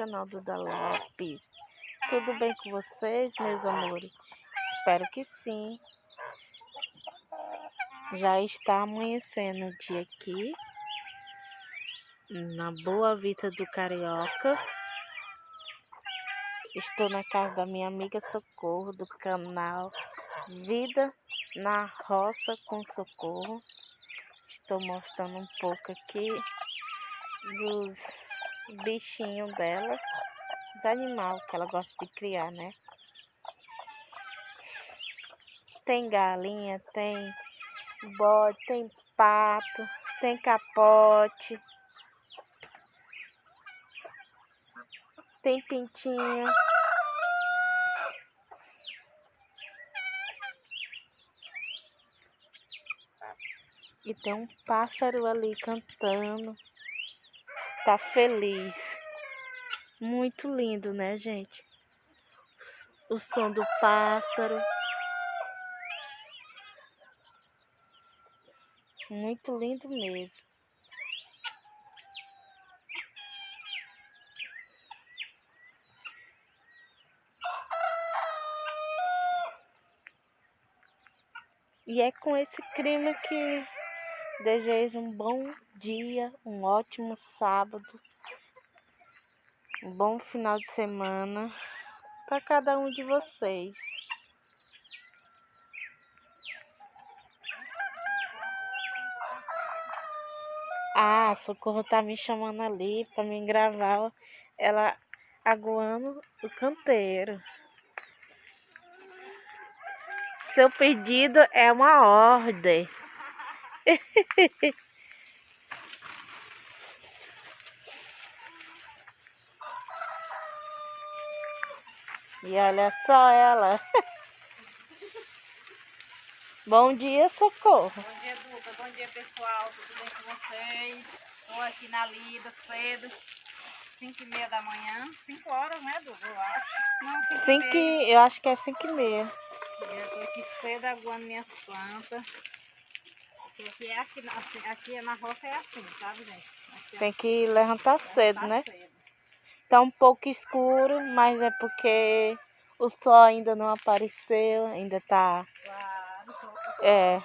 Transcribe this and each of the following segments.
canal Duda Lopes. Tudo bem com vocês, meus amores? Espero que sim. Já está amanhecendo o dia aqui, na Boa Vista do Carioca. Estou na casa da minha amiga Socorro, do canal Vida na Roça com Socorro. Estou mostrando um pouco aqui dos bichinhos dela, dos animais que ela gosta de criar, né? Tem galinha, tem bode, tem pato, tem capote, tem pintinho. E tem um pássaro ali cantando. Tá feliz. Muito lindo, né, gente? O som do pássaro. Muito lindo mesmo. E é com esse clima que desejo um bom dia, um ótimo sábado, um bom final de semana para cada um de vocês. Ah, a Socorro tá me chamando ali para me gravar ela aguando o canteiro. Seu pedido é uma ordem. E olha só ela. Bom dia, Socorro. Bom dia, Duda. Bom dia, pessoal. Tudo bem com vocês? Estou aqui na lida cedo, 5h30 da manhã. 5 horas, né, Duda? Eu acho. Não, 5h30. Eu acho que é 5h30. Eu estou aqui cedo aguando minhas plantas. Porque aqui na roça é assim, sabe, gente? Tem que levantar cedo, né? Tá um pouco escuro, mas é porque o sol ainda não apareceu, ainda tá... Claro.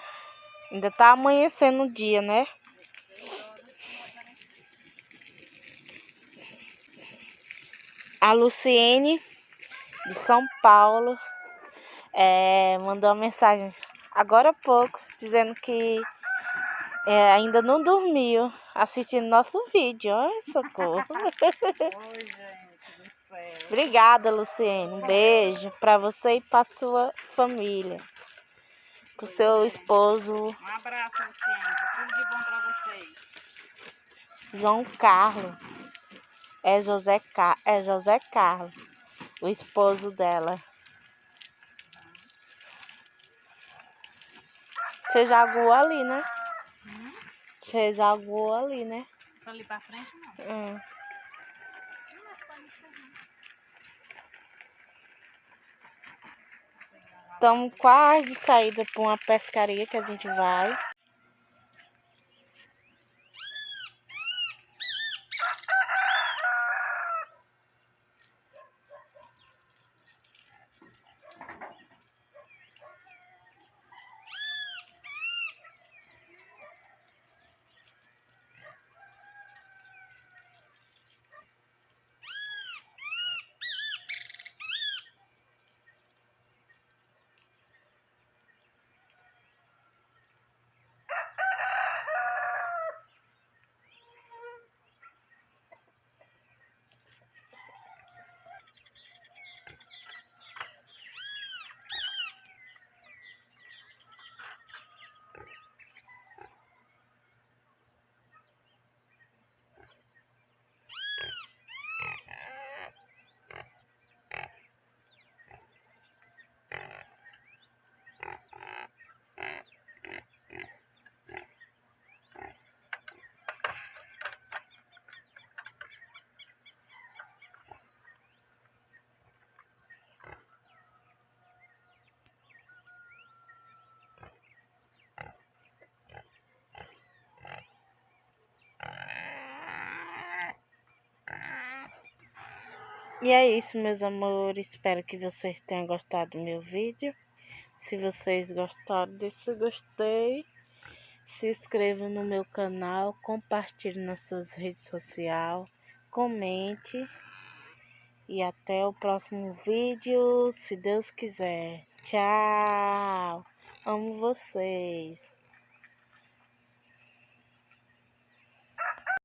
Ainda tá amanhecendo o dia, né? A Luciene, de São Paulo, mandou uma mensagem agora há pouco, dizendo que ainda não dormiu, assistindo nosso vídeo. Ai, Socorro. Oi, gente do céu. Obrigada, Luciene. Um beijo para você e para sua família. Pro seu esposo. Um abraço, Luciene. Tudo de bom para vocês. João Carlos. É José Carlos, o esposo dela. Você já aguou ali, né? Você já aguou ali, né? Pra ali pra frente, não. Estamos quase de saída para uma pescaria que a gente vai. E é isso, meus amores. Espero que vocês tenham gostado do meu vídeo. Se vocês gostaram, deixe o gostei. Se inscreva no meu canal. Compartilhe nas suas redes sociais. Comente. E até o próximo vídeo, se Deus quiser. Tchau! Amo vocês!